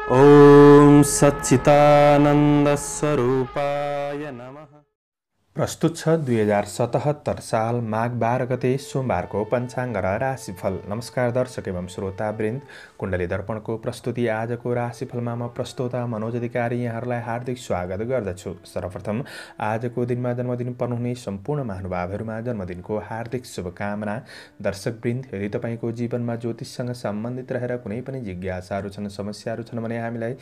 ॐ सच्चिदानंद स्वरूपाय नमः। प्रस्तुत छ 2077 साल माघ 12 गते सोमबारको पञ्चाङ्ग र राशिफल। नमस्कार दर्शक एवं श्रोतावृन्द, कुण्डली दर्पणको प्रस्तुति आजको राशिफलमा म प्रस्तोता मनोज अधिकारी यहाँहरूलाई हार्दिक स्वागत गर्दछु। सर्वप्रथम आजको दिनमा जन्मदिन पर्नुहुने सम्पूर्ण महानुभावहरूमा जन्मदिनको हार्दिक शुभकामना। दर्शकवृन्द, यदि तपाईँको जीवनमा ज्योतिषसँग सम्बन्धित रहेर कुनै पनि जिज्ञासाहरू छन्, समस्याहरू छन् भने हामीलाई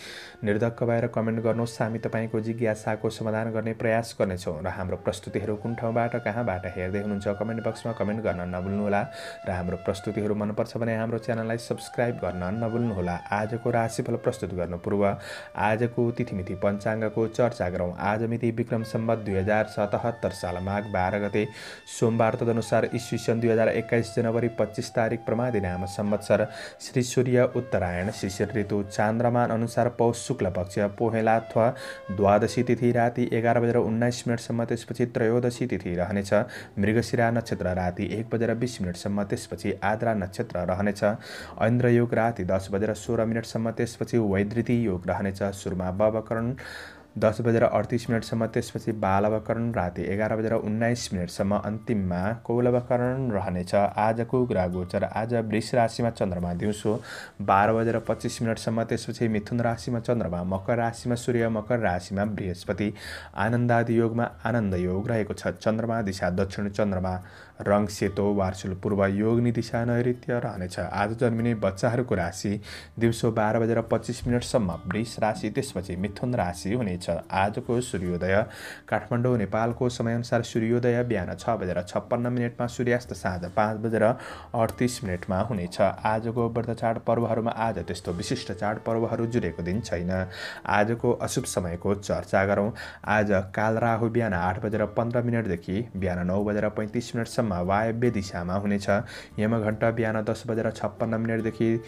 निर्धक्क भएर कमेन्ट गर्नुहोस्। हामी तपाईँको जिज्ञासाको समाधान गर्ने प्रयास गर्नेछौँ र हाम्रो प्रस्तुतिहरू कुन ठाउँबाट कहाँबाट हेर्दै हुनुहुन्छ कमेन्ट बक्समा कमेन्ट गर्न नभुल्नुहोला र हाम्रो प्रस्तुतिहरू मनपर्छ भने हाम्रो च्यानललाई सब्स्क्राइब गर्न नभुल्नुहोला। आजको राशिफल प्रस्तुत गर्नु पूर्व आजको तिथिमिति पञ्चाङ्गको चर्चा गरौँ। आज मिति विक्रम सम्वत 2077 साल माघ 12 गते सोमबार, तदनुसार ईस्वी सन् 2021 जनवरी 25 तारिक प्रमादी नाम संवत्सर श्री सूर्य उत्तरायण शिशिर ऋतु चान्द्रमान अनुसार पौष शुक्ल पक्ष पोहेला अथवा द्वादशी तिथि राति 11:19 त्यसपछि त्रयोदशी तिथि रहनेछ। मृगशिरा नक्षत्र राति 1:20 त्यसपछि आद्रा नक्षत्र रहनेछ। ऐन्द्र योग राति 10:16 त्यसपछि वैदृति योग रहनेछ। सुरमा बवकरण 10:38 त्यसपछि बालवकरण राति 11:19 अन्तिममा कौलवकरण रहनेछ। आजको ग्रह गोचर आज वृष राशिमा चन्द्रमा दिउँसो 12:25 त्यसपछि मिथुन राशिमा चन्द्रमा, मकर राशिमा सूर्य, मकर राशिमा बृहस्पति। आनन्दादि योगमा आनन्द योग रहेको छ। चन्द्रमा दिशा दक्षिण, चन्द्रमा रङ सेतो वार्षुल पूर्व, योगनी दिशा नैऋत्य रहनेछ। आज जन्मिने बच्चाहरूको राशि दिउँसो 12:25 वृष राशि, त्यसपछि मिथुन राशि हुनेछ। आजको सूर्योदय काठमाडौँ नेपालको समयअनुसार सूर्योदय बिहान 6:56 सूर्यास्त साँझ 5:38 हुनेछ। आजको व्रत चाड पर्वहरूमा आज त्यस्तो विशिष्ट चाडपर्वहरू जुरेको दिन छैन। आजको अशुभ समयको चर्चा गरौँ। आज काल राहु बिहान 8:15 देखि बिहान 9:35 वायव्य दिशामा हुनेछ। यमघण्टा बिहान 10:56 देखि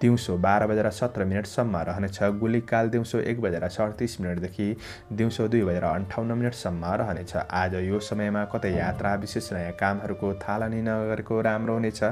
दिउँसो 12:17 रहनेछ। गुलिकाल दिउँसो 1:38 देखि दिउँसो 2:58 रहनेछ। आज यो समयमा कतै यात्रा विशेष नयाँ कामहरूको थालनी नगरेको राम्रो हुनेछ।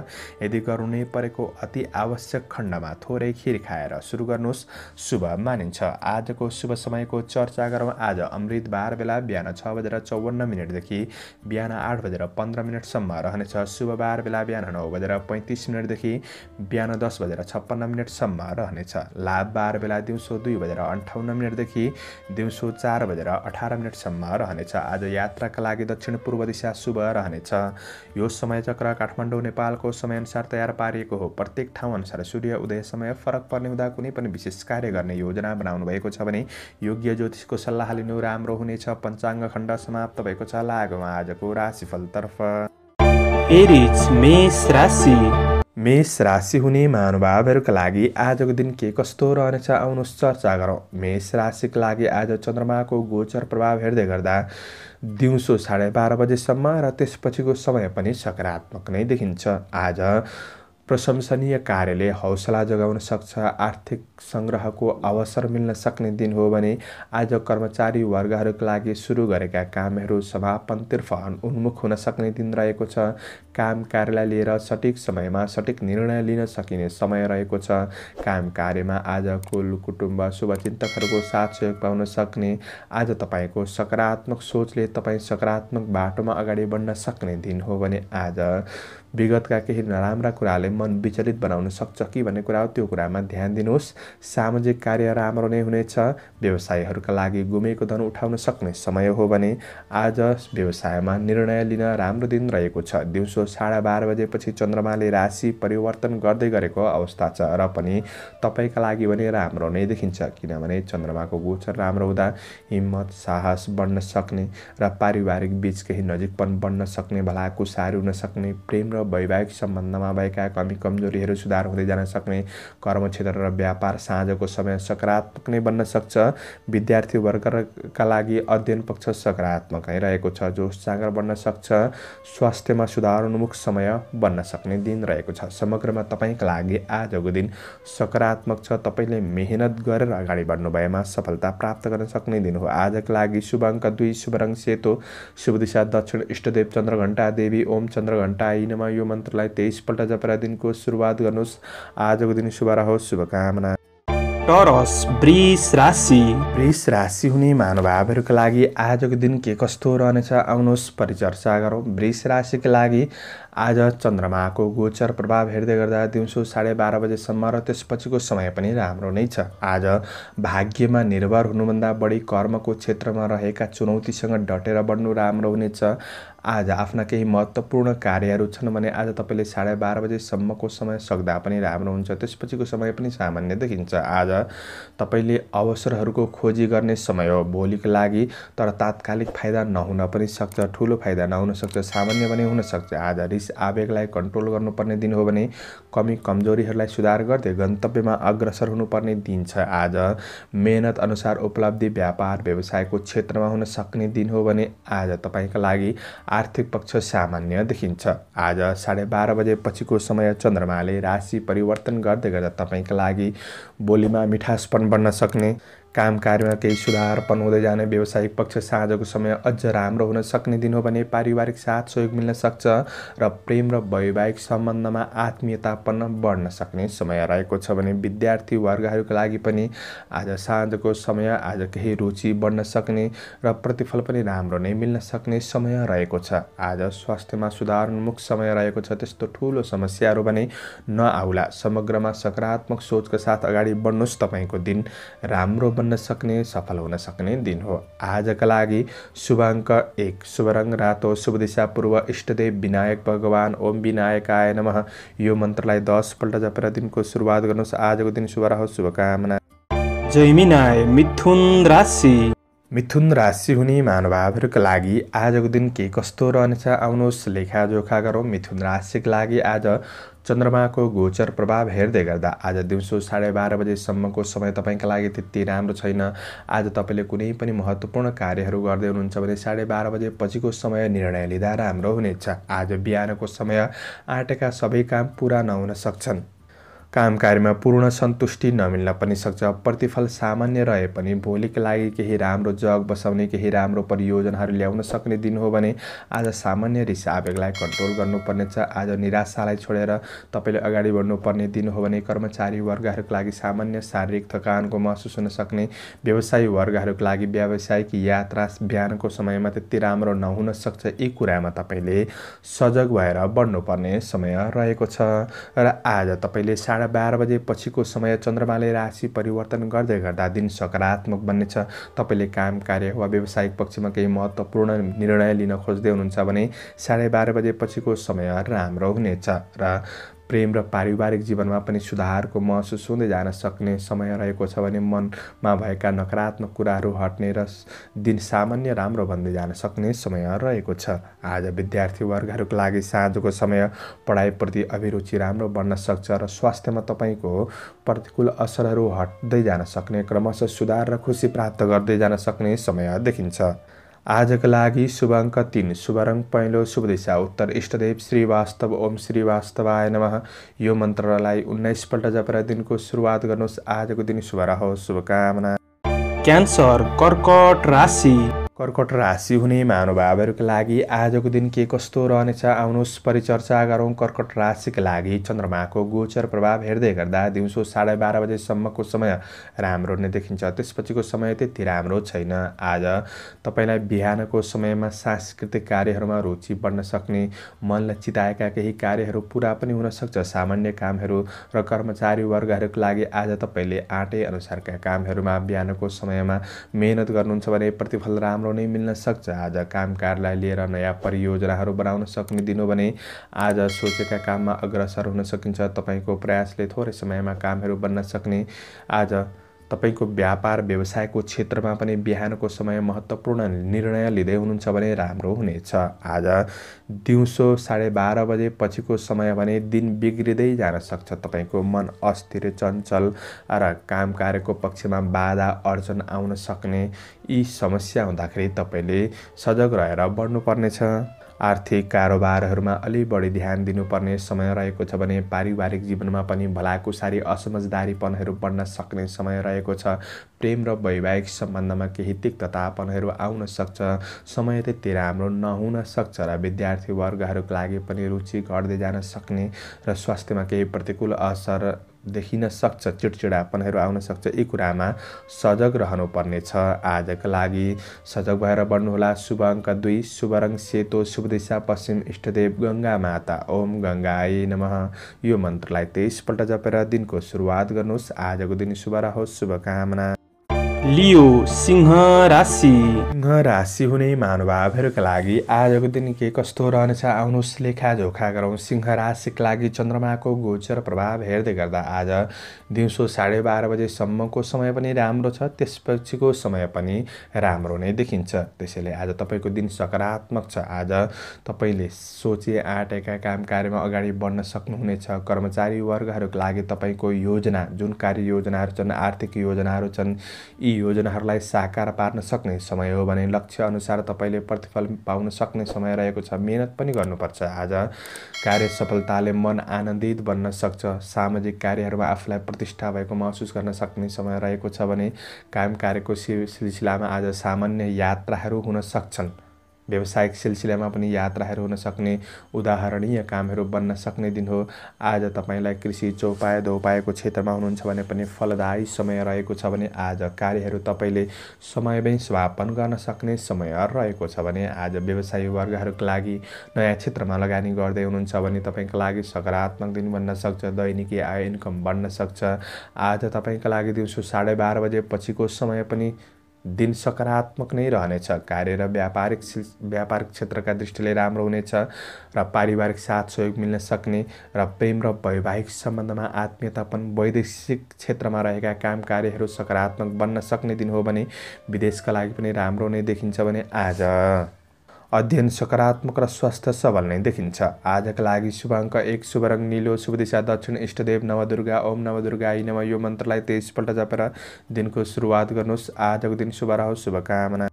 यदि गर्नु परेको अति आवश्यक खण्डमा थोरै खिर खाएर सुरु गर्नुहोस्, शुभ मानिन्छ। आजको शुभ समयको चर्चा गरौँ। आज अमृत बार बेला बिहान 6:54 देखि बिहान 8:15 रहनेछ। शुभ बार बेला बिहान 9:35 देखि बिहान 10:56 रहनेछ। लाभ बार बेला दिउँसो 2:58 देखि दिउँसो 4:18 रहनेछ। आज यात्राका लागि दक्षिण पूर्व दिशा शुभ रहनेछ। यो समय चक्र काठमाडौँ नेपालको समयअनुसार तयार पारिएको हो। प्रत्येक ठाउँ अनुसार सूर्य उदय समय फरक पर्ने हुँदा कुनै पनि विशेष कार्य गर्ने योजना बनाउनु भएको छ भने योग्य ज्योतिषको सल्लाह लिनु राम्रो हुनेछ। पञ्चाङ्ग खण्ड समाप्त भएको छ। लागौँ आजको राशिफलतर्फ। एरिज मेष राशि। मेष राशि हुने महानुभावहरूका लागि आजको दिन के कस्तो रहनेछ आउनुहोस् चर्चा गरौँ। मेष राशिका लागि आज चन्द्रमाको गोचर प्रभाव हेर्दै गर्दा दिउँसो 12:30 बजेसम्म र त्यसपछिको समय पनि सकारात्मक नै देखिन्छ। आज प्रशंसनीय कार्यले हौसला जगाउन सक्छ। आर्थिक सङ्ग्रहको अवसर मिल्न सक्ने दिन हो भने आज कर्मचारी वर्गहरूका लागि सुरु गरेका कामहरू समापनतर्फ उन्मुख हुन सक्ने दिन रहेको छ। काम कार्यलाई लिएर सठिक समयमा सठिक निर्णय लिन सकिने समय रहेको छ। काम कार्यमा आज कुल कुटुम्ब शुभचिन्तकहरूको साथ सहयोग पाउन सक्ने, आज तपाईँको सकारात्मक सोचले तपाईँ सकारात्मक बाटोमा अगाडि बढ्न सक्ने दिन हो भने आज विगतका केही नराम्रा कुराले मन विचलित बनाउन सक्छ कि भन्ने कुरा हो, त्यो कुरामा ध्यान दिनुहोस्। सामाजिक कार्य राम्रो नै हुनेछ। व्यवसायीहरूका लागि गुमेको धन उठाउन सक्ने समय हो भने आज व्यवसायमा निर्णय लिन राम्रो दिन रहेको छ। दिउँसो 12:30 बजेपछि चन्द्रमाले राशि परिवर्तन गर्दै गरेको अवस्था छ र पनि तपाईँका लागि भने राम्रो नै देखिन्छ, किनभने चन्द्रमाको गोचर राम्रो हुँदा हिम्मत साहस बढ्न सक्ने र पारिवारिक बीच केही नजिकपन बढ्न सक्ने, भलाकुसारी हुन सक्ने, प्रेम र वैवाहिक सम्बन्धमा भएका कमी कमजोरीहरू सुधार हुँदै जान सक्ने, कर्मक्षेत्र र व्यापार साँझको समय सकारात्मक नै बन्न सक्छ। विद्यार्थी वर्गका लागि अध्ययन पक्ष सकारात्मक नै रहेको छ, जोस जाँगर बन्न सक्छ। स्वास्थ्यमा सुधारोन्मुख समय बन्न सक्ने दिन रहेको छ। समग्रमा तपाईँका लागि आजको दिन सकारात्मक छ। तपाईँले मेहनत गरेर अगाडि बढ्नु भएमा सफलता प्राप्त गर्न सक्ने दिन हो। आजका लागि शुभ अङ्क 2, शुभ रङ सेतो, शुभ दिशा दक्षिण, इष्टदेव चन्द्रघण्टा देवी ओम चन्द्रघण्टाय नमः यो मन्त्रलाई 23 पल्ट जपेर दिनको सुरुवात गर्नुहोस्। आजको दिन शुभ रहोस्, शुभकामना। टरस वृष राशि। वृष राशि हुने महानुभावहरूका लागि आजको दिन के कस्तो रहनेछ आउनुहोस् परिचर्चा गरौँ। वृष राशिका लागि आज चन्द्रमाको गोचर प्रभाव हेर्दै गर्दा दिउँसो 12:30 बजेसम्म र त्यसपछिको समय पनि राम्रो नै छ। आज भाग्यमा निर्भर हुनुभन्दा बढी कर्मको क्षेत्रमा रहेका चुनौतीसँग डटेर बढ्नु राम्रो हुनेछ। आज आफ्ना केही महत्त्वपूर्ण कार्यहरू छन् भने आज तपाईँले 12:30 बजेसम्मको समय सक्दा पनि राम्रो हुन्छ, त्यसपछिको समय पनि सामान्य देखिन्छ। आज तपाईँले अवसरहरूको खोजी गर्ने समय हो भोलिको लागि, तर तात्कालिक फाइदा नहुन पनि सक्छ, ठुलो फाइदा नहुन सक्छ, सामान्य पनि हुन सक्छ। आज रिस आवेगलाई कन्ट्रोल गर्नुपर्ने दिन हो भने कमी कमजोरीहरूलाई सुधार गर्दै गन्तव्यमा अग्रसर हुनुपर्ने दिन छ। आज मेहनत अनुसार उपलब्धि व्यापार व्यवसायको क्षेत्रमा हुन सक्ने दिन हो भने आज तपाईँका लागि आर्थिक पक्ष सामान्य देखिन्छ। आज 12:30 बजेपछिको समय चन्द्रमाले राशि परिवर्तन गर्दै गर्दा तपाईँका लागि बोलीमा मिठासपन बढ्न सक्ने, काम कार्यमा केही सुधारपन हुँदै जाने, व्यावसायिक पक्ष साँझको समय अझ राम्रो हुन सक्ने दिन हो भने पारिवारिक साथ सहयोग मिल्न सक्छ र प्रेम र वैवाहिक सम्बन्धमा आत्मीयतापन बढ्न सक्ने समय रहेको छ भने विद्यार्थी वर्गहरूका लागि पनि आज साँझको समय आज केही रुचि बढ्न सक्ने र प्रतिफल पनि राम्रो नै मिल्न सक्ने समय रहेको छ। आज स्वास्थ्यमा सुधारोन्मुख समय रहेको छ, त्यस्तो ठुलो समस्याहरू भने नआउला। समग्रमा सकारात्मक सोचका साथ अगाडि बढ्नुहोस्, तपाईँको दिन राम्रो बन्न सक्ने सफल हुन सक्ने दिन हो। आजका लागि शुभ अङ्क 1, शुभ रङ रातो, शुभ दिशा पूर्व, इष्टदेव विनायक भगवान ओम विनायकाय नमः यो मन्त्रलाई 10 पल्ट जपेर दिनको सुरुवात गर्नुहोस्। आजको दिन शुभ रहोस्, शुभकामना। जैमिनाय मिथुन राशि। मिथुन राशि हुने महानुभावहरूका लागि आजको दिन के कस्तो रहनेछ आउनुहोस् लेखाजोखा गरौँ। मिथुन राशिका लागि आज चन्द्रमाको गोचर प्रभाव हेर्दै गर्दा आज दिउँसो 12:30 बजेसम्मको समय तपाईँका लागि त्यति राम्रो छैन। आज तपाईँले कुनै पनि महत्त्वपूर्ण कार्यहरू गर्दै हुनुहुन्छ भने 12:30 बजेपछिको समय निर्णय लिँदा राम्रो हुनेछ। आज बिहानको समय आँटेका सबै काम पुरा नहुन सक्छन्, काम कार्यमा पूर्ण सन्तुष्टि नमिल्न पनि सक्छ। प्रतिफल सामान्य रहे पनि भोलिका लागि केही राम्रो जग बसाउने, केही राम्रो परियोजनाहरू ल्याउन सक्ने दिन हो भने आज सामान्य रिस आवेगलाई कन्ट्रोल गर्नुपर्नेछ। आज निराशालाई छोडेर तपाईँले अगाडि बढ्नुपर्ने दिन हो भने कर्मचारी वर्गहरूका लागि सामान्य शारीरिक थकानको महसुस हुन सक्ने, व्यवसायी वर्गहरूका लागि व्यावसायिक यात्रा बिहानको समयमा त्यति राम्रो नहुन सक्छ। यी कुरामा तपाईँले सजग भएर बढ्नुपर्ने समय रहेको छ र आज तपाईँले 12:30 बजेपछिको समय चन्द्रमाले राशि परिवर्तन गर्दै गर्दा दिन सकारात्मक बन्नेछ। तपाईँले काम कार्य वा व्यावसायिक पक्षमा केही महत्त्वपूर्ण निर्णय लिन खोज्दै हुनुहुन्छ भने 12:30 बजेपछिको समय राम्रो हुनेछ र प्रेम र पारिवारिक जीवनमा पनि सुधारको महसुस हुँदै जान सक्ने समय रहेको छ भने मनमा भएका नकारात्मक कुराहरू हट्ने र दिन सामान्य राम्रो बन्दै जान सक्ने समय रहेको छ। आज विद्यार्थी वर्गहरूका लागि साँझको समय पढाइप्रति अभिरुचि राम्रो बढ्न सक्छ र स्वास्थ्यमा तपाईँको प्रतिकूल असरहरू हट्दै जान सक्ने, क्रमशः सुधार र खुसी प्राप्त गर्दै जान सक्ने समय देखिन्छ। आजका लागि शुभ अङ्क 3, शुभ रङ पहेँलो, शुभ दिशा उत्तर, इष्टदेव श्री वास्तव ओम श्री वास्तवाय नमः यो मन्त्रलाई 19 पल्ट जपेर दिनको सुरुवात गर्नुहोस्। आजको दिन शुभ रहोस्, शुभकामना। क्यान्सर कर्कट राशि। कर्कट राशि हुने महानुभावहरूका लागि आजको दिन के कस्तो रहनेछ आउनुहोस् परिचर्चा गरौँ। कर्कट राशिका लागि चन्द्रमाको गोचर प्रभाव हेर्दै गर्दा दिउँसो 12:30 बजेसम्मको समय राम्रो नै देखिन्छ, त्यसपछिको समय त्यति राम्रो छैन। आज तपाईँलाई बिहानको समयमा सांस्कृतिक कार्यहरूमा रुचि बढ्न सक्ने, मनलाई चिताएका केही कार्यहरू पुरा पनि हुन सक्छ। सामान्य कामहरू र कर्मचारी वर्गहरूका लागि आज तपाईँले आँटे अनुसारका कामहरूमा बिहानको समयमा मेहनत गर्नुहुन्छ भने प्रतिफल राम्रो नै मिल्न सक्छ। आज काम कार्यलाई लिएर नयाँ परियोजनाहरू बनाउन सक्ने दिन हो भने आज सोचेका काममा अग्रसर हुन सकिन्छ। तपाईँको प्रयासले थोरै समयमा कामहरू बन्न सक्ने, आज तपाईँको व्यापार व्यवसायको क्षेत्रमा पनि बिहानको समय महत्त्वपूर्ण निर्णय लिँदै हुनुहुन्छ भने राम्रो हुनेछ। आज दिउँसो 12:30 बजेपछिको समय भने दिन बिग्रिँदै जान सक्छ। तपाईँको मन अस्थिर चञ्चल र काम कार्यको पक्षमा बाधा अर्जन आउन सक्ने, यी समस्या हुँदाखेरि तपाईँले सजग रहेर बढ्नुपर्नेछ। आर्थिक कारोबारहरूमा अलि बढी ध्यान दिनुपर्ने समय रहेको छ भने पारिवारिक जीवनमा पनि भलाकुसारी असमझदारीपनहरू बढ्न सक्ने समय रहेको छ। प्रेम र वैवाहिक सम्बन्धमा केही तिक्ततापनहरू आउन सक्छ, समय त्यति राम्रो नहुन सक्छ र विद्यार्थी वर्गहरूका लागि पनि रुचि घट्दै जान सक्ने र स्वास्थ्यमा केही प्रतिकूल असर देखिन सक्छ, चिडचिडापनहरू आउन सक्छ। यी कुरामा सजग रहनुपर्ने छ। आजका लागि सजग भएर बढ्नुहोला। शुभ अङ्क 2, शुभ रङ सेतो, शुभ दिशा पश्चिम, इष्टदेव गङ्गा माता। ओम गङ्गायै नमः यो मन्त्रलाई 23 पल्ट जपेर दिनको सुरुवात गर्नुहोस्। आजको दिन शुभ रहोस्। शुभकामना। लियो सिंह राशि। सिंह राशि हुने महानुभावहरूका लागि आजको दिन के कस्तो रहनेछ आउनुहोस् लेखाजोखा गरौँ। सिंह राशिका लागि चन्द्रमाको गोचर प्रभाव हेर्दै गर्दा आज दिउँसो 12:30 बजेसम्मको समय पनि राम्रो छ, त्यसपछिको समय पनि राम्रो नै देखिन्छ। त्यसैले आज तपाईँको दिन सकारात्मक छ। आज तपाईँले सोचे आँटेका काम कार्यमा अगाडि बढ्न सक्नुहुनेछ। कर्मचारी वर्गहरूका लागि तपाईँको योजना, जुन कार्य योजनाहरू छन्, आर्थिक योजनाहरू छन्, यी योजनाहरूलाई साकार पार्न सक्ने समय हो भने लक्ष्य अनुसार तपाईँले प्रतिफल पाउन सक्ने समय रहेको छ। मेहनत पनि गर्नुपर्छ। आज कार्य सफलताले मन आनन्दित बन्न सक्छ। सामाजिक कार्यहरूमा आफूलाई प्रतिष्ठा भएको महसुस गर्न सक्ने समय रहेको छ भने काम कार्यको सिलसिलामा आज सामान्य यात्राहरू हुन सक्छन्। व्यावसायिक सिलसिलामा पनि यात्राहरू हुन सक्ने उदाहरणीय कामहरू बन्न सक्ने दिन हो। आज तपाईँलाई कृषि चौपाया धौपायाको क्षेत्रमा हुनुहुन्छ भने पनि फलदायी समय रहेको छ भने आज कार्यहरू तपाईँले समयमै समापन गर्न सक्ने समय रहेको छ भने आज व्यवसायी वर्गहरूका लागि नयाँ क्षेत्रमा लगानी गर्दै हुनुहुन्छ भने तपाईँका लागि सकारात्मक दिन बन्न सक्छ। दैनिकी आय इन्कम बढ्न सक्छ। आज तपाईँका लागि दिउँसो 12:30 बजेपछिको समय पनि दिन सकारात्मक नै रहनेछ। कार्य र व्यापारिक क्षेत्रका दृष्टिले राम्रो हुनेछ र पारिवारिक साथ सहयोग मिल्न सक्ने र प्रेम र वैवाहिक सम्बन्धमा आत्मीयतापन, वैदेशिक क्षेत्रमा रहेका काम कार्यहरू सकारात्मक बन्न सक्ने दिन हो भने विदेशका लागि पनि राम्रो नै देखिन्छ भने आज अध्ययन सकारात्मक र स्वास्थ्य सबल नै देखिन्छ। आजका लागि शुभ अङ्क 1, शुभ रङ नीलो, शुभ दिशा दक्षिण, इष्टदेव नवदुर्गा। ओम नवदुर्गायै नमः यो मन्त्रलाई 23 पल्ट जपेर दिनको सुरुवात गर्नुहोस्। आजको दिन शुभ रहोस्। शुभकामना।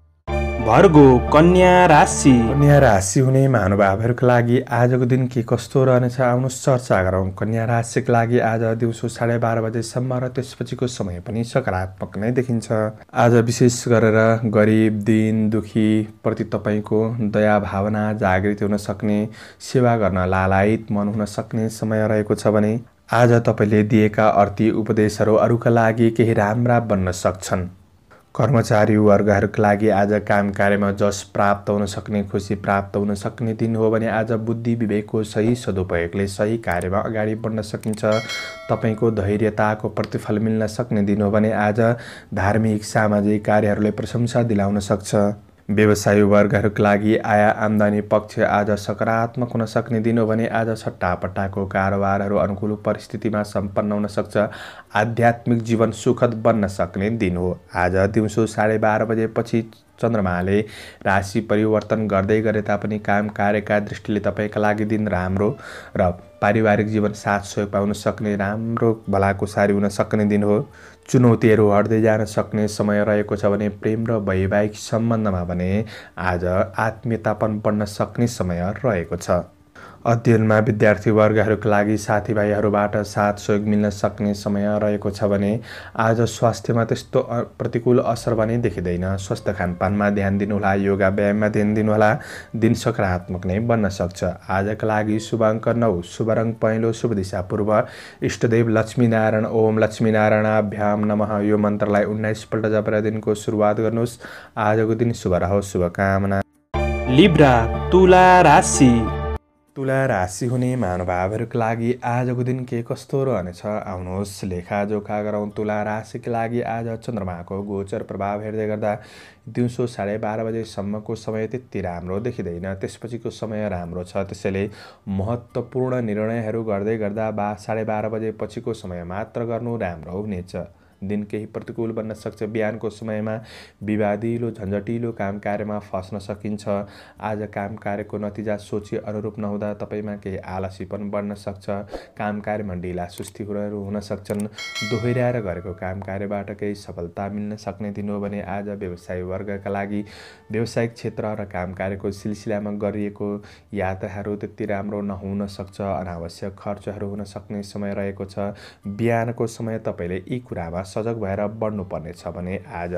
भर्गो कन्या राशि। कन्या राशि हुने महानुभावहरूका लागि आजको दिन के कस्तो रहनेछ आउनुहोस् चर्चा गरौँ। कन्या राशिका लागि आज दिउँसो 12:30 बजेसम्म र त्यसपछिको समय पनि सकारात्मक नै देखिन्छ। आज विशेष गरेर गरिब, दीन दुखी प्रति तपाईँको दया भावना जागृत हुन सक्ने, सेवा गर्न लालायित मन हुन सक्ने समय रहेको छ भने आज तपाईँले दिएका अर्थी उपदेशहरू अरूका लागि केही राम्रा बन्न सक्छन्। कर्मचारी वर्गहरूका लागि आज काम कार्यमा जस प्राप्त हुन सक्ने, खुसी प्राप्त हुन सक्ने दिन हो भने आज बुद्धि विवेकको सही सदुपयोगले सही कार्यमा अगाडि बढ्न सकिन्छ। तपाईँको धैर्यताको प्रतिफल मिल्न सक्ने दिन हो भने आज धार्मिक सामाजिक कार्यहरूले प्रशंसा दिलाउन सक्छ। व्यवसायी वर्गहरूका लागि आय आम्दानी पक्ष आज सकारात्मक हुन सक्ने दिन हो भने आज सट्टापट्टाको कारोबारहरू अनुकूल परिस्थितिमा सम्पन्न हुन सक्छ। आध्यात्मिक जीवन सुखद बन्न सक्ने दिन हो। आज दिउँसो 12:30 बजेपछि चन्द्रमाले राशि परिवर्तन गर्दै गरे तापनि काम कार्यका दृष्टिले तपाईँका लागि दिन राम्रो र पारिवारिक जीवन साथ सहयोग पाउन सक्ने, राम्रो भलाकुसारी हुन सक्ने दिन हो। चुनौतीहरू हट्दै जान सक्ने समय रहेको छ भने प्रेम र वैवाहिक सम्बन्धमा भने आज आत्मीयतापन बढ्न सक्ने समय रहेको छ। अध्ययनमा विद्यार्थी वर्गहरूका लागि साथीभाइहरूबाट साथ सहयोग मिल्न सक्ने समय रहेको छ भने आज स्वास्थ्यमा त्यस्तो प्रतिकूल असर पनि देखिँदैन। स्वस्थ खानपानमा ध्यान दिनुहोला, योगा व्यायाममा ध्यान दिनुहोला। दिन सकारात्मक नै बन्न सक्छ। आजका लागि शुभ अङ्क 9, शुभ रङ पहेँलो, शुभ दिशा पूर्व, इष्टदेव लक्ष्मीनारायण। ओम लक्ष्मीनारायणाभ्याम नमः यो मन्त्रलाई 19 पल्ट जपेर दिनको सुरुवात गर्नुहोस्। आजको दिन शुभ रहोस्। शुभकामना। लिब्रा तुला राशि। तुला राशि हुने महानुभावहरूका लागि आजको दिन के कस्तो रहनेछ आउनुहोस् लेखाजोखा गरौँ। तुला राशिका लागि आज चन्द्रमाको गोचर प्रभाव हेर्दै गर्दा दिउँसो 12:30 बजेसम्मको समय त्यति राम्रो देखिँदैन। त्यसपछिको समय राम्रो छ। त्यसैले महत्त्वपूर्ण निर्णयहरू गर्दै गर्दा 12:30 बजेपछिको समय मात्र गर्नु राम्रो हुनेछ। दिन केही प्रतिकूल बन्न सक्छ। बिहानको समयमा विवादिलो झन्झटिलो काम कार्यमा फस्न सकिन्छ। आज काम कार्यको नतिजा सोचे अनुरूप नहुँदा तपाईँमा केही आलसीपन बढ्न सक्छ। काम कार्यमा ढिला सुस्तीहरू हुन सक्छन्। दोहोऱ्याएर गरेको काम कार्यबाट केही सफलता मिल्न सक्ने दिन हो भने आज व्यवसायी वर्गका लागि व्यावसायिक क्षेत्र र काम कार्यको सिलसिलामा गरिएको यात्राहरू त्यति राम्रो नहुन सक्छ। अनावश्यक खर्चहरू हुन सक्ने समय रहेको छ। बिहानको समय तपाईँले यी कुरामा सजग भएर बढ्नुपर्नेछ भने आज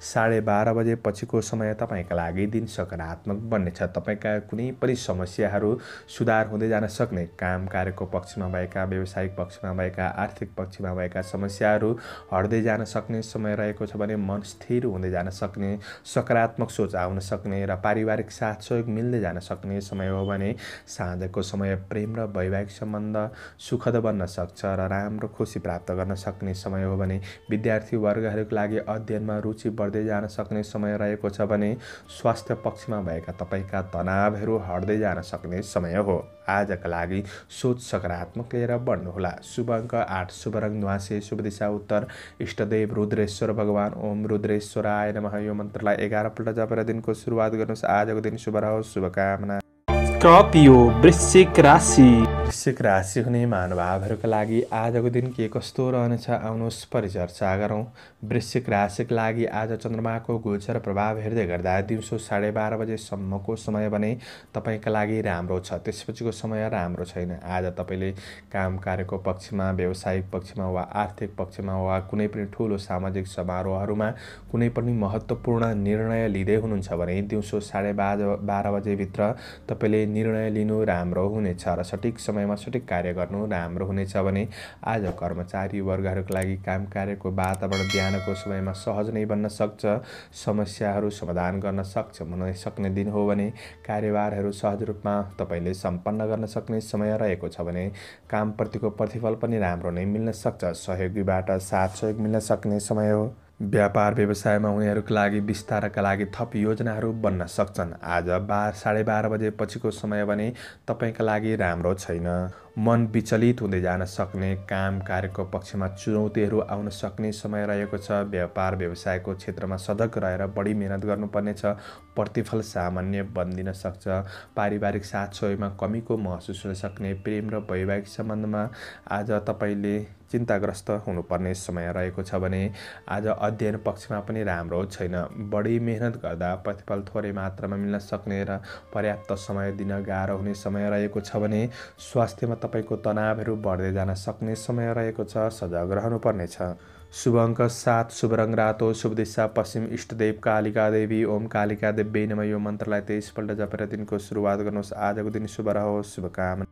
12:30 बजे पछिको समय तपाईँका लागि दिन सकारात्मक बन्नेछ। तपाईँका कुनै पनि समस्याहरू सुधार हुँदै जान सक्ने, काम कार्यको पक्षमा भएका, व्यावसायिक पक्षमा भएका, आर्थिक पक्षमा भएका समस्याहरू हट्दै जान सक्ने समय रहेको छ भने मन स्थिर हुँदै जान सक्ने, सकारात्मक सोच आउन सक्ने र पारिवारिक साथ सहयोग मिल्दै जान सक्ने समय हो भने साँझको समय प्रेम र वैवाहिक सम्बन्ध सुखद बन्न सक्छ र राम्रो खुसी प्राप्त गर्न सक्ने समय हो भने विद्यार्थी वर्गहरूको लागि अध्ययनमा रुचि बढ्दै जान सक्ने समय रहेको छ भने स्वास्थ्य पक्षमा भएका तपाईँका तनावहरू हट्दै जान सक्ने समय हो। आजका लागि सोच सकारात्मक लिएर बढ्नुहोला। शुभ अङ्क 8, शुभ रङ ध्वाँसे, शुभ दिशा उत्तर, इष्टदेव रुद्रेश्वर भगवान ओम रुद्रेश्वराय नमः यो मन्त्रलाई 11 पल्ट जपेर दिनको सुरुवात गर्नुहोस्। आजको दिन शुभ रहोस्। शुभकामना। स्कर्पियो वृश्चिक राशि। वृश्चिक राशि हुने महानुभावहरूका लागि आजको दिन के कस्तो रहनेछ आउनुहोस् परिचर्चा गरौँ। वृश्चिक राशिका लागि आज चन्द्रमाको गोचर प्रभाव हेर्दै गर्दा दिउँसो 12:30 बजेसम्मको समय भने तपाईँका लागि राम्रो छ। त्यसपछिको समय राम्रो छैन। आज तपाईँले काम कार्यको पक्षमा, व्यावसायिक पक्षमा वा आर्थिक पक्षमा वा कुनै पनि ठुलो सामाजिक समारोहहरूमा कुनै पनि महत्त्वपूर्ण निर्णय लिँदै हुनुहुन्छ भने दिउँसो 12:30 बजेभित्र तपाईँले निर्णय लिनु राम्रो हुनेछ र सठिक समयमा सठिक कार्य गर्नु राम्रो हुनेछ भने आज कर्मचारी वर्गहरूका लागि काम कार्यको वातावरण बिहानको समयमा सहज नै बन्न सक्छ। समस्याहरू समाधान गर्न सक्ने दिन हो भने कार्यभारहरू सहज रूपमा तपाईँले सम्पन्न गर्न सक्ने समय रहेको छ भने कामप्रतिको प्रतिफल पनि राम्रो नै मिल्न सक्छ। सहयोगीबाट साथ सहयोग मिल्न सक्ने समय हो। व्यापार व्यवसायमा उनीहरूका लागि विस्तारका लागि थप योजनाहरू बन्न सक्छन्। आज 12:30 बजे पछिको समय भने तपाईँका लागि राम्रो छैन। मन विचलित हुँदै जान सक्ने, काम कार्यको पक्षमा चुनौतीहरू आउन सक्ने समय रहेको छ। व्यापार व्यवसायको क्षेत्रमा सजग रहेर बढी मेहनत गर्नुपर्नेछ। प्रतिफल सामान्य बन्दिन सक्छ। पारिवारिक साथ सहयोगमा कमीको महसुस हुन सक्ने, प्रेम र वैवाहिक सम्बन्धमा आज तपाईँले चिन्ताग्रस्त हुनुपर्ने समय रहेको छ भने आज अध्ययन पक्षमा पनि राम्रो छैन। बढी मेहनत गर्दा प्रतिफल थोरै मात्रामा मिल्न सक्ने र पर्याप्त समय दिन गाह्रो हुने समय रहेको छ भने स्वास्थ्यमा तपाईँको तनावहरू बढ्दै जान सक्ने समय रहेको छ। सजग रहनुपर्नेछ। शुभ अङ्क 7, शुभ रङ रातो, शुभ दिशा पश्चिम, इष्टदेव कालिका देवी ओम कालिका देवी नमः यो मन्त्रलाई 23 पल्ट जपेर दिनको सुरुवात गर्नुहोस्। आजको दिन शुभ रहोस्। शुभकामना।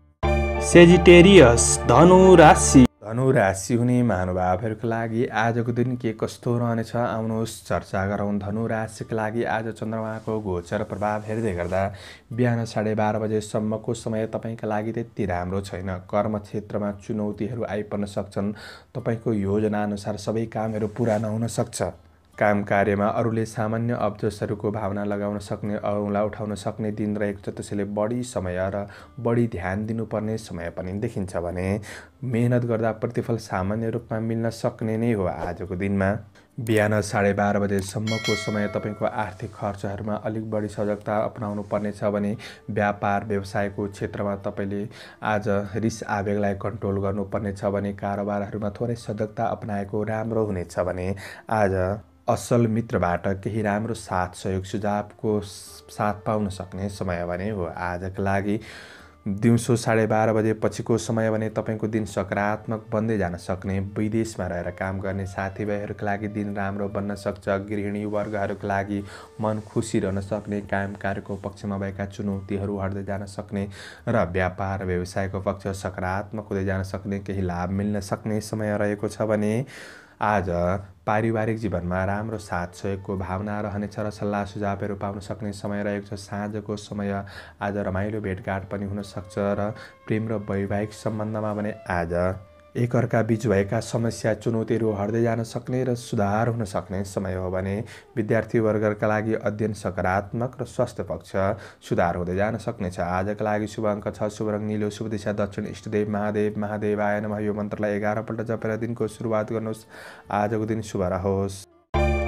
सेजिटेरियस धनु राशि। धनु राशि हुने महानुभावहरूका लागि आजको दिन के कस्तो रहनेछ आउनुहोस् चर्चा गरौँ। धनु राशिका लागि आज चन्द्रमाको गोचर प्रभाव हेर्दै गर्दा बिहान 12:30 बजेसम्मको समय तपाईँका लागि त्यति राम्रो छैन। कर्म क्षेत्रमा चुनौतीहरू आइपर्न सक्छन्। तपाईँको योजनाअनुसार सबै कामहरू पुरा नहुन सक्छ। काम कार्यमा अरूले सामान्य अब्जसहरूको भावना लगाउन सक्ने, औँला उठाउन सक्ने दिन रहेको छ। त्यसैले बढी समय र बढी ध्यान दिनुपर्ने समय पनि देखिन्छ भने मेहनत गर्दा प्रतिफल सामान्य रूपमा मिल्न सक्ने नै हो। आजको दिनमा बिहान 12:30 बजेसम्मको समय तपाईँको आर्थिक खर्चहरूमा अलिक बढी सजगता अपनाउनु पर्नेछ भने व्यापार व्यवसायको क्षेत्रमा तपाईँले आज रिस आवेगलाई कन्ट्रोल गर्नुपर्नेछ भने कारोबारहरूमा थोरै सजगता अपनाएको राम्रो हुनेछ भने आज असल मित्रबाट केही राम्रो साथ सहयोग सुझावको साथ पाउन सक्ने समय भने हो। आजका लागि दिउँसो 12:30 बजे पछिको समय भने तपाईँको दिन सकारात्मक बन्दै जान सक्ने। विदेशमा रहेर काम गर्ने साथीभाइहरूका लागि दिन राम्रो बन्न सक्छ। गृहिणी वर्गहरूका लागि मन खुसी रहन सक्ने, काम कार्यको पक्षमा भएका चुनौतीहरू हट्दै जान सक्ने र व्यापार व्यवसायको पक्ष सकारात्मक हुँदै जान सक्ने, केही लाभ मिल्न सक्ने समय रहेको छ भने आज पारिवारिक जीवनमा राम्रो साथ सहयोगको भावना रहनेछ र सल्लाह सुझावहरू पाउन सक्ने समय रहेको छ। साँझको समय आज रमाइलो भेटघाट पनि हुन सक्छ र प्रेम र वैवाहिक सम्बन्धमा भने आज एकअर्का बीच भएका समस्या चुनौतीहरू हट्दै जान सक्ने र सुधार हुन सक्ने समय हो भने विद्यार्थी वर्गका लागि अध्ययन सकारात्मक र स्वास्थ्य पक्ष सुधार हुँदै जान सक्नेछ। आजका लागि शुभ अङ्क 6, शुभ रङ नीलो, शुभ दिशा दक्षिण, इष्टदेव महादेव महादेवाय नमः यो मन्त्रलाई 11 पल्ट जपेर दिनको सुरुवात गर्नुहोस्। आजको दिन शुभ रहोस्।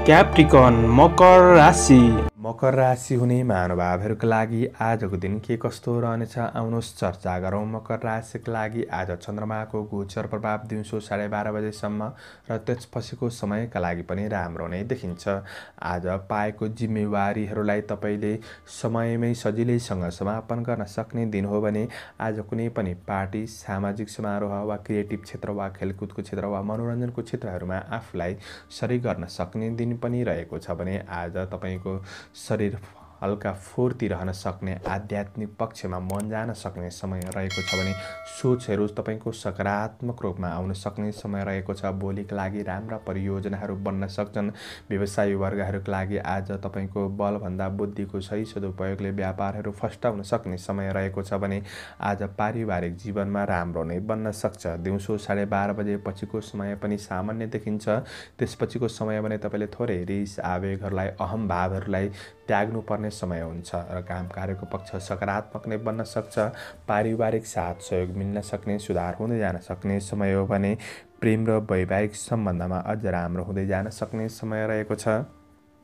क्याप्रिकन मकर राशि। मकर राशि हुने महानुभावहरूका लागि आजको दिन के कस्तो रहनेछ आउनुहोस् चर्चा गरौँ। मकर राशिका लागि आज चन्द्रमाको गोचर प्रभाव दिउँसो 12:30 बजेसम्म र त्यसपछिको समयका लागि पनि राम्रो नै देखिन्छ। आज पाएको जिम्मेवारीहरूलाई तपाईँले समयमै सजिलैसँग समापन गर्न सक्ने दिन हो भने आज कुनै पनि पार्टी, सामाजिक समारोह वा क्रिएटिभ क्षेत्र वा खेलकुदको क्षेत्र वा मनोरञ्जनको क्षेत्रहरूमा आफूलाई सरिक गर्न सक्ने दिन पनि रहेको छ भने आज तपाईँको शरीर हल्का फुर्ती रहन सक्ने, आध्यात्मिक पक्षमा मन जान सक्ने समय रहेको छ भने सोचहरू तपाईँको सकारात्मक रूपमा आउन सक्ने समय रहेको छ। भोलिका लागि राम्रा परियोजनाहरू बन्न सक्छन्। व्यवसायी वर्गहरूका लागि आज तपाईँको बलभन्दा बुद्धिको सही सदुपयोगले व्यापारहरू फस्टाउन सक्ने समय रहेको छ भने आज पारिवारिक जीवनमा राम्रो नै बन्न सक्छ। दिउँसो 12:30 बजे पछिको समय पनि सामान्य देखिन्छ। त्यसपछिको समय भने तपाईँले थोरै रिस, आवेगहरूलाई, अहम भावहरूलाई त्याग्नुपर्ने समय हुन्छ र काम कार्यको पक्ष सकारात्मक नै बन्न सक्छ। पारिवारिक साथ सहयोग मिल्न सक्ने, सुधार हुँदै जान सक्ने समय हो भने प्रेम र वैवाहिक सम्बन्धमा अझ राम्रो हुँदै जान सक्ने समय रहेको छ।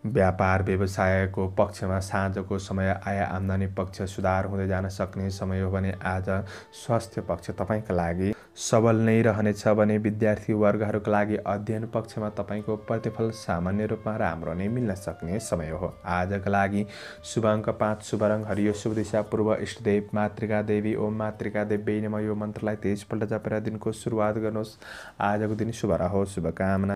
व्यापार व्यवसायको पक्षमा साँझको समय आय आम्दानी पक्ष सुधार हुँदै जान सक्ने समय हो भने आज स्वास्थ्य पक्ष तपाईँका लागि सबल नै रहनेछ भने विद्यार्थी वर्गहरूका लागि अध्ययन पक्षमा तपाईँको प्रतिफल सामान्य रूपमा राम्रो नै मिल्न सक्ने समय हो। आजका लागि शुभ अङ्क 5, शुभ रङ हरियो, शुभ दिशा पूर्व, इष्टदेव मातृका देवी ओम मातृका देवी नमः यो मन्त्रलाई 23 पल्ट जपेर दिनको सुरुवात गर्नुहोस्। आजको दिन शुभ रहोस्, शुभकामना।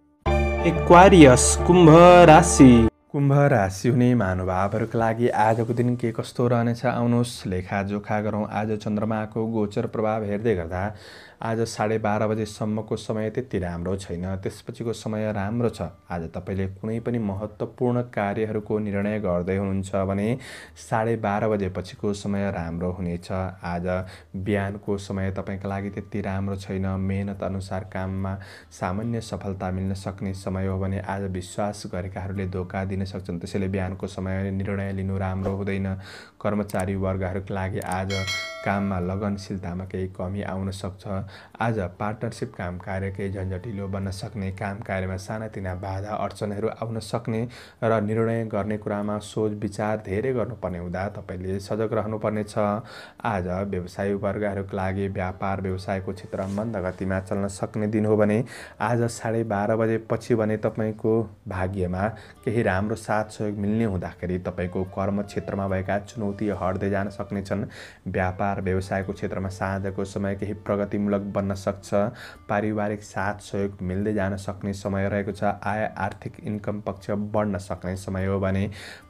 एक्वारियस कुम्भ राशि। कुम्भ राशि हुने महानुभावहरूका लागि आजको दिन के कस्तो रहनेछ आउनुहोस् लेखाजोखा गरौँ। आज चन्द्रमाको गोचर प्रभाव हेर्दै गर्दा आज 12:30 बजेसम्मको समय त्यति राम्रो छैन। त्यसपछिको समय राम्रो छ। आज तपाईँले कुनै पनि महत्त्वपूर्ण कार्यहरूको निर्णय गर्दै हुनुहुन्छ भने 12:30 बजेपछिको समय राम्रो हुनेछ। आज बिहानको समय तपाईँका लागि त्यति राम्रो छैन। मेहनत अनुसार काममा सामान्य सफलता मिल्न सक्ने समय हो भने आज विश्वास गरेकाहरूले धोका दिन सक्छन्। त्यसैले बिहानको समय निर्णय लिनु राम्रो हुँदैन। कर्मचारी वर्गहरूका लागि आज काममा लगनशीलतामा केही कमी आउन सक्छ। आज पार्टनरसिप काम कार्य केही झन्झटिलो बन्न सक्ने, काम कार्यमा सानातिना बाधा अडचनहरू आउन सक्ने र निर्णय गर्ने कुरामा सोच विचार धेरै गर्नुपर्ने हुँदा तपाईँले सजग रहनुपर्ने छ। आज व्यवसायी वर्गहरूका लागि व्यापार व्यवसायको क्षेत्र मन्द गतिमा चल्न सक्ने दिन हो भने आज 12:30 बजेपछि भने तपाईँको भाग्यमा केही राम्रो साथ सहयोग मिल्ने हुँदाखेरि तपाईँको कर्म क्षेत्रमा भएका चुनौती हट्दै जान सक्नेछन्। व्यापार व्यवसायको क्षेत्रमा साँझको समय केही प्रगतिमूलक बन्न सक्छ। पारिवारिक साथ सहयोग मिल्दै जान सक्ने समय रहेको छ। आय आर्थिक इन्कम पक्ष बढ्न सक्ने समय हो भने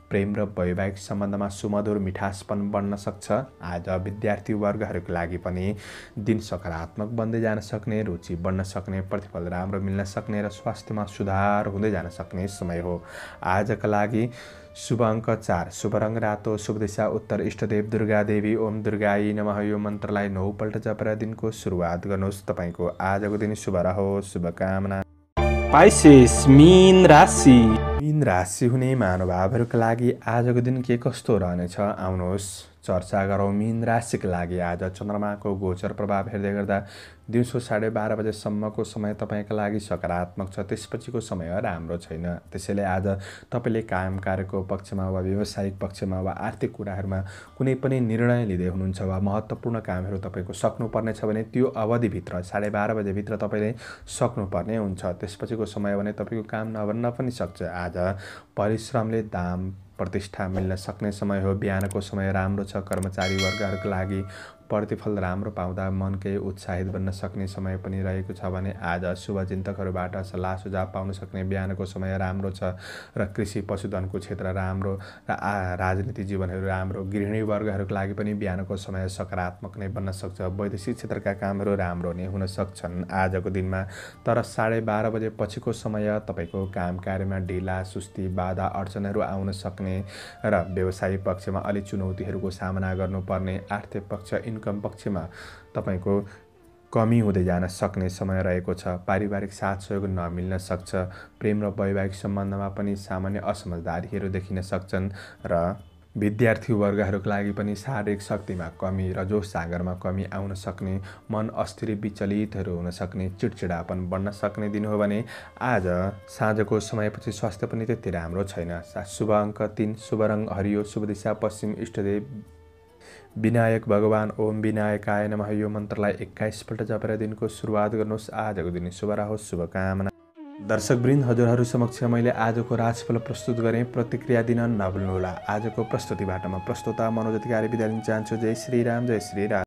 प्रेम र वैवाहिक सम्बन्धमा सुमधुर मिठासपन बढ्न सक्छ। आज विद्यार्थी वर्गहरूको लागि पनि दिन सकारात्मक बन्दै जान सक्ने, रुचि बढ्न सक्ने, प्रतिफल राम्रो मिल्न सक्ने र स्वास्थ्यमा सुधार हुँदै जान सक्ने समय हो। आजका लागि शुभ अङ्क 4, शुभ रङ रातो, शुभ दिशा उत्तर, इष्टदेव दुर्गा देवी ओम दुर्गाई नमः यो मन्त्रलाई 9 पल्ट जपेर दिनको सुरुवात गर्नुहोस्। तपाईँको आजको दिन शुभ रहोस्, शुभकामना। पाइसेस मीन राशि। मीन राशि हुने महानुभावहरूका लागि आजको दिन के कस्तो रहनेछ आउनुहोस् चर्चा गरौँ। मीन राशिका लागि आज चन्द्रमाको गोचर प्रभाव हेर्दै गर्दा दिउँसो 12:30 बजेसम्मको समय तपाईँका लागि सकारात्मक छ। त्यसपछिको समय राम्रो छैन। त्यसैले आज तपाईँले काम कार्यको पक्षमा वा व्यावसायिक पक्षमा वा आर्थिक कुराहरूमा कुनै पनि निर्णय लिँदै हुनुहुन्छ वा महत्त्वपूर्ण कामहरू तपाईँको सक्नुपर्ने छ भने त्यो अवधिभित्र 12:30 बजेभित्र तपाईँले सक्नुपर्ने हुन्छ। त्यसपछिको समय भने तपाईँको काम नबन्न पनि सक्छ। आज परिश्रमले दाम प्रतिष्ठा मिल्न सक्ने समय हो। बिहानको समय राम्रो छ। कर्मचारी वर्गहरूका लागि प्रतिफल राम्रो पाउँदा मन केही उत्साहित बन्न सक्ने समय पनि रहेको छ भने आज शुभचिन्तकहरूबाट सल्लाह सुझाव पाउन सक्ने बिहानको समय राम्रो छ र कृषि पशुधनको क्षेत्र राम्रो र राजनीति जीवनहरू राम्रो। गृहिणी वर्गहरूको लागि पनि बिहानको समय सकारात्मक नै बन्न सक्छ। वैदेशिक क्षेत्रका कामहरू राम्रो नै हुन सक्छन् आजको दिनमा। तर 12:30 बजेपछिको समय तपाईँको काम कार्यमा ढिला सुस्ती बाधा अडचनहरू आउन सक्ने र व्यवसायिक पक्षमा अलि चुनौतीहरूको सामना गर्नुपर्ने, आर्थिक पक्ष इन्कम पक्षमा तपाईँको कमी हुँदै जान सक्ने समय रहेको छ। पारिवारिक साथ सहयोग नमिल्न सक्छ। प्रेम र वैवाहिक सम्बन्धमा पनि सामान्य असमझदारीहरू देखिन सक्छन् र विद्यार्थी वर्गहरूका लागि पनि शारीरिक शक्तिमा कमी र जोस जाँगरमा कमी आउन सक्ने, मन अस्थिर विचलितहरू हुन सक्ने, चिडचिडापन बढ्न सक्ने दिन हो भने आज साँझको समयपछि स्वास्थ्य पनि त्यति राम्रो छैन। शुभ अङ्क 3, शुभ रङ हरियो, शुभ दिशा पश्चिम, इष्टदेव विनायक भगवान ओम विनायकाय नमः यो मन्त्रलाई 21 पल्ट जपेर दिनको सुरुवात गर्नुहोस्। आजको दिन शुभ रहोस्, शुभकामना। दर्शकवृन्द, हजुरहरू समक्ष मैले आजको राशिफल प्रस्तुत गरेँ। प्रतिक्रिया दिन नभुल्नुहोला। आजको प्रस्तुतिबाट म प्रस्तुता मनोज अधिकारी बिदा लिन चाहन्छु। जय श्री राम, जय श्री राम।